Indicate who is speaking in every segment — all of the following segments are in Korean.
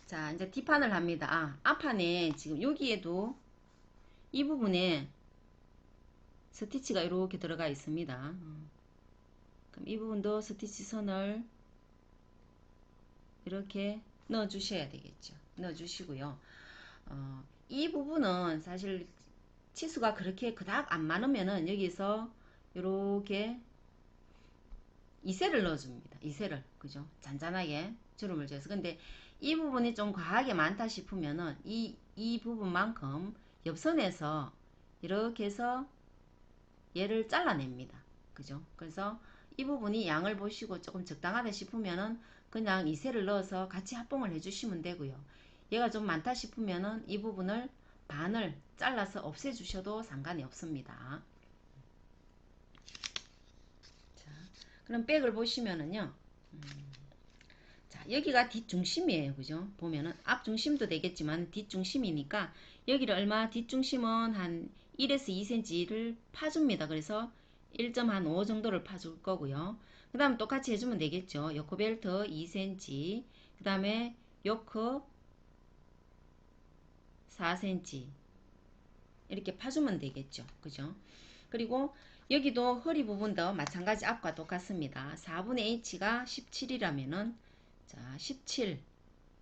Speaker 1: 자, 이제 뒷판을 합니다. 앞판에 지금 여기에도 이 부분에 스티치가 이렇게 들어가 있습니다. 그럼 이 부분도 스티치 선을 이렇게 넣어 주셔야 되겠죠. 넣어 주시고요. 이 부분은 사실 치수가 그렇게 그닥 안 많으면은 여기서 이렇게 2셀을 넣어줍니다. 2셀을 그죠? 잔잔하게 주름을 줘서. 근데 이 부분이 좀 과하게 많다 싶으면은 이 부분만큼 옆선에서 이렇게 해서 얘를 잘라냅니다. 그죠? 그래서 이 부분이 양을 보시고 조금 적당하다 싶으면은 그냥 2셀을 넣어서 같이 합봉을 해주시면 되고요. 얘가 좀 많다 싶으면은 이 부분을 반을 잘라서 없애주셔도 상관이 없습니다. 자, 그럼 백을 보시면은요. 자, 여기가 뒷중심이에요. 그죠? 보면은 앞중심도 되겠지만 뒷중심이니까 여기를 얼마 뒷중심은 한 1에서 2cm를 파줍니다. 그래서 1.5 정도를 파줄 거고요. 그 다음 똑같이 해주면 되겠죠. 요커 벨트 2cm, 그 다음에 요커 4cm 이렇게 파주면 되겠죠. 그죠? 그리고 여기도 허리 부분도 마찬가지 앞과 똑같습니다. 4분의 h가 17이라면은 자 17,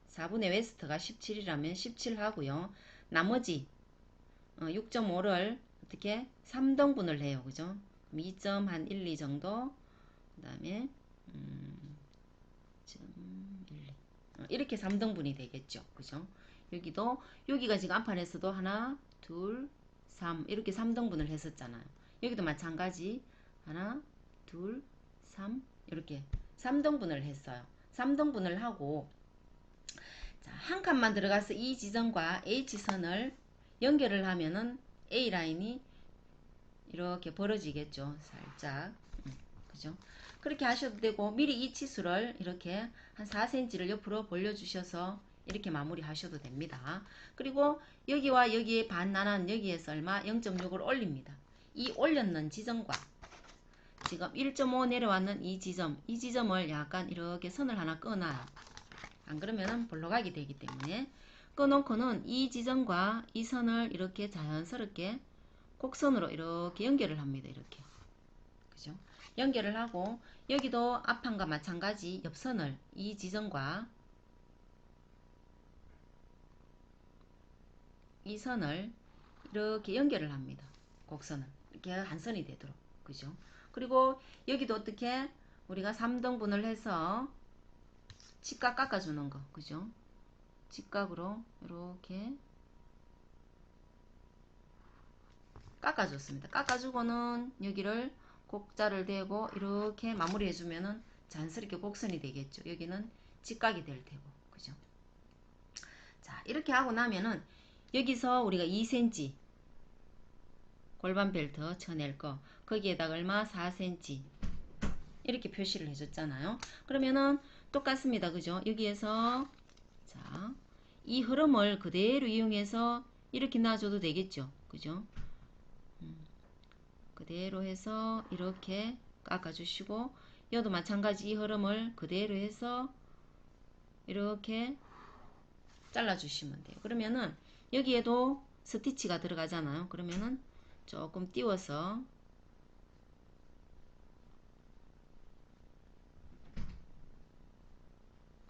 Speaker 1: 4분의 웨스트가 17이라면 17 하고요. 나머지 6.5를 어떻게 3등분을 해요. 그죠? 2.1, 2 정도 그 다음에 1, 2 이렇게 3등분이 되겠죠. 그죠? 여기도 여기가 지금 앞판에서도 하나, 둘, 3 이렇게 3등분을 했었잖아요. 여기도 마찬가지 하나, 둘, 3 이렇게 3등분을 했어요. 3등분을 하고 자, 한 칸만 들어가서 이 지점과 H선을 연결을 하면은 A라인이 이렇게 벌어지겠죠. 살짝. 그죠? 그렇게 하셔도 되고 미리 이 치수를 이렇게 한 4cm를 옆으로 벌려주셔서 이렇게 마무리 하셔도 됩니다. 그리고 여기와 여기에 반 나눈 여기에서 얼마 0.6을 올립니다. 이 올렸는 지점과 지금 1.5 내려왔는 이 지점을 약간 이렇게 선을 하나 끊어요. 안 그러면은 볼록하게 되기 때문에 끊어놓고는 이 지점과 이 선을 이렇게 자연스럽게 곡선으로 이렇게 연결을 합니다. 이렇게 그죠? 연결을 하고 여기도 앞판과 마찬가지 옆선을 이 지점과 이 선을 이렇게 연결을 합니다. 곡선을 이렇게 한 선이 되도록 그죠? 그리고 여기도 어떻게 우리가 3등분을 해서 직각 깎아주는 거 그죠? 직각으로 이렇게 깎아줬습니다. 깎아주고는 여기를 곡자를 대고 이렇게 마무리 해주면은 자연스럽게 곡선이 되겠죠. 여기는 직각이 될 테고 그죠? 자 이렇게 하고 나면은 여기서 우리가 2cm 골반 벨트 쳐낼 거 거기에다가 얼마 4cm 이렇게 표시를 해줬잖아요. 그러면은 똑같습니다. 그죠? 여기에서 자 이 흐름을 그대로 이용해서 이렇게 놔줘도 되겠죠. 그죠? 그대로 해서 이렇게 깎아주시고 여도 마찬가지 이 흐름을 그대로 해서 이렇게 잘라주시면 돼요. 그러면은 여기에도 스티치가 들어가잖아요. 그러면은 조금 띄워서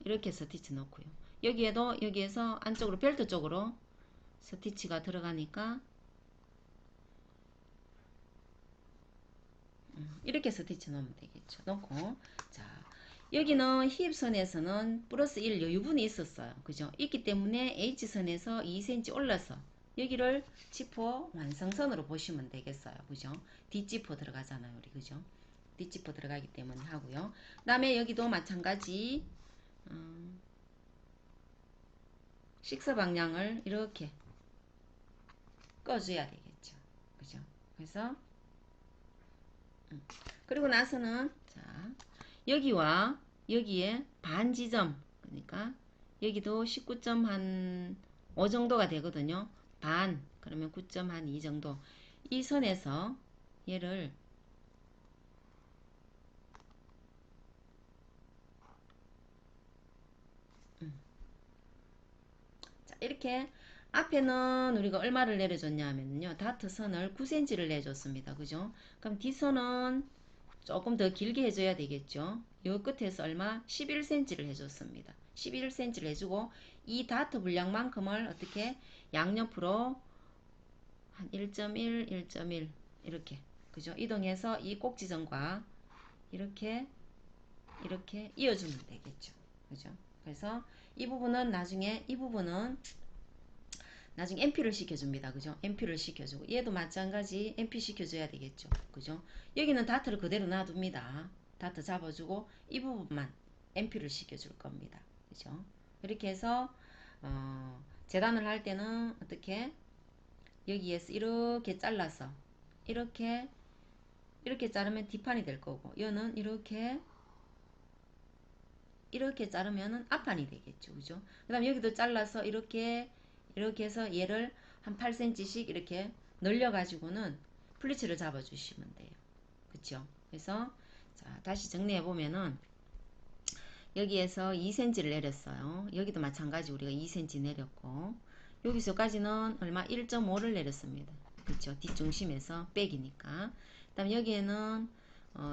Speaker 1: 이렇게 스티치 넣고요. 여기에도 여기에서 안쪽으로 벨트 쪽으로 스티치가 들어가니까 이렇게 스티치 넣으면 되겠죠. 넣고 자 여기는 힙선에서는 플러스 1 여유분이 있었어요. 그죠? 있기 때문에 H선에서 2cm 올라서 여기를 지퍼 완성선으로 보시면 되겠어요. 그죠? 뒷지퍼 들어가잖아요. 우리 그죠? 뒷지퍼 들어가기 때문에 하고요. 그 다음에 여기도 마찬가지 식사 방향을 이렇게 꺼줘야 되겠죠. 그죠? 그래서 그리고 나서는 자 여기와 여기에 반 지점 그러니까 여기도 19.5 정도가 되거든요. 반 그러면 9.2 정도 이 선에서 얘를 이렇게 앞에는 우리가 얼마를 내려줬냐면요. 다트 선을 9cm를 내줬습니다. 그죠? 그럼 뒷선은 조금 더 길게 해줘야 되겠죠. 요 끝에서 얼마? 11cm를 해줬습니다. 11cm를 해주고 이 다트 분량만큼을 어떻게 양옆으로 한 1.1, 1.1 이렇게 그죠? 이동해서 이 꼭지점과 이렇게 이어주면 되겠죠. 그죠? 그래서 이 부분은 나중에 MP를 시켜줍니다. 그죠? MP를 시켜주고 얘도 마찬가지 MP 시켜줘야 되겠죠. 그죠? 여기는 다트를 그대로 놔둡니다. 다트 잡아주고 이 부분만 MP를 시켜줄 겁니다. 그죠? 이렇게 해서 재단을 할 때는 어떻게 여기에서 이렇게 잘라서 이렇게 자르면 뒷판이 될 거고 얘는 이렇게 자르면은 앞판이 되겠죠. 그죠? 그 다음 여기도 잘라서 이렇게 해서 얘를 한 8cm씩 이렇게 늘려 가지고는 플리츠를 잡아 주시면 돼요. 그쵸? 그래서 자, 다시 정리해 보면은 여기에서 2cm를 내렸어요. 여기도 마찬가지 우리가 2cm 내렸고 여기서까지는 얼마 1.5를 내렸습니다. 그쵸? 뒷중심에서 백이니까. 그 다음 여기에는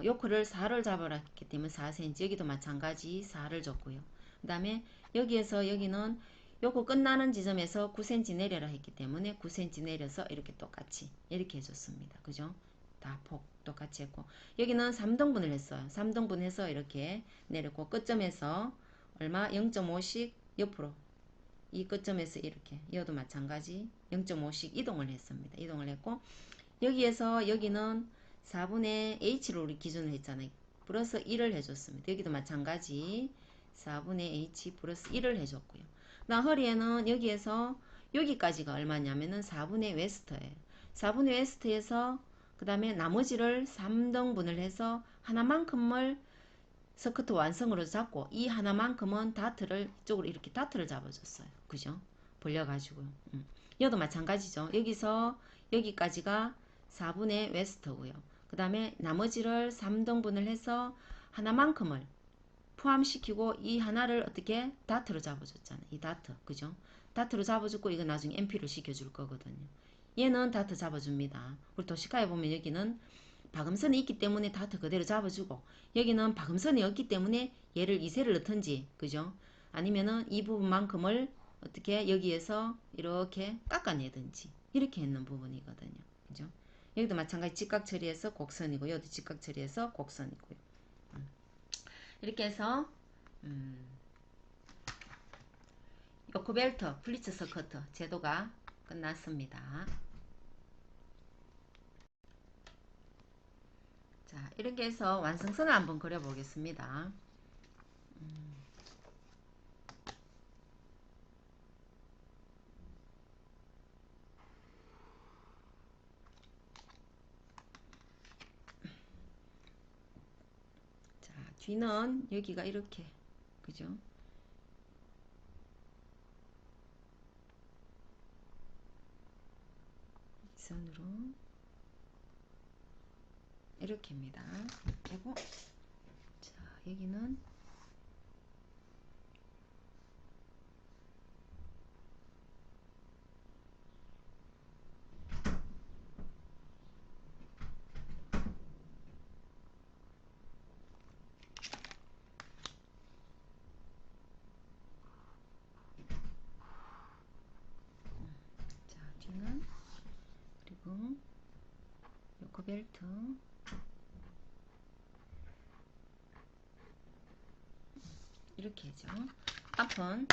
Speaker 1: 요크를 4를 잡아라 했기 때문에 4cm 여기도 마찬가지 4를 줬고요. 그 다음에 여기에서 여기는 요크 끝나는 지점에서 9cm 내려라 했기 때문에 9cm 내려서 이렇게 똑같이 이렇게 해줬습니다. 그죠? 다 폭 똑같이 했고 여기는 3등분을 했어요. 3등분 해서 이렇게 내렸고 끝점에서 얼마 0.5씩 옆으로 이 끝점에서 이렇게 이어도 마찬가지 0.5씩 이동을 했습니다. 이동을 했고 여기에서 여기는 4분의 h로 우리 기준을 했잖아요. 플러스 1을 해줬습니다. 여기도 마찬가지 4분의 h 플러스 1을 해줬고요. 나 허리에는 여기에서 여기까지가 얼마냐면은 4분의 웨스트예요. 4분의 웨스트에서 그 다음에 나머지를 3등분을 해서 하나만큼을 스커트 완성으로 잡고 이 하나만큼은 다트를 이쪽으로 이렇게 다트를 잡아줬어요. 그죠? 벌려가지고요. 여도 마찬가지죠. 여기서 여기까지가 4분의 웨스트고요. 그 다음에 나머지를 3등분을 해서 하나만큼을 포함시키고 이 하나를 어떻게 다트로 잡아줬잖아요. 이 다트. 그죠? 다트로 잡아줬고 이거 나중에 MP를 시켜줄 거거든요. 얘는 다트 잡아줍니다. 우리 도시카에 보면 여기는 박음선이 있기 때문에 다트 그대로 잡아주고 여기는 박음선이 없기 때문에 얘를 2세를 넣든지 그죠? 아니면은 이 부분만큼을 어떻게 여기에서 이렇게 깎아내든지 이렇게 했는 부분이거든요. 그죠? 여기도 마찬가지 직각 처리해서 곡선이고 여기도 직각 처리해서 곡선이고요. 이렇게 해서 요크벨트 플리츠 스커트 제도가 끝났습니다. 자, 이렇게 해서 완성선을 한번 그려보겠습니다. 자, 뒤는 여기가 이렇게, 그죠? 이 선으로 이렇게입니다. 그리고 자, 여기는 자, 뒤는 그리고 요크벨트 이렇게 해죠. 앞은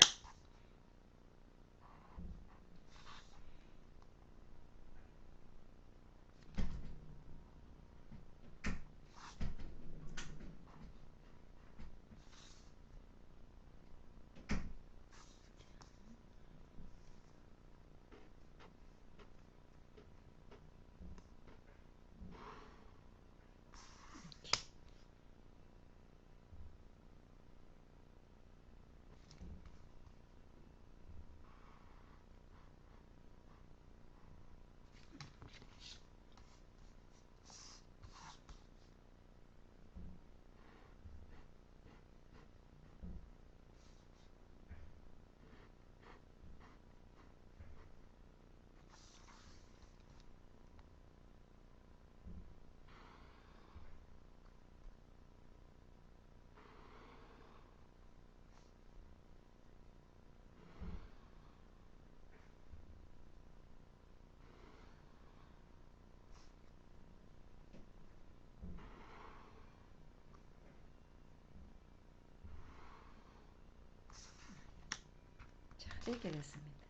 Speaker 1: 이렇게 됐습니다.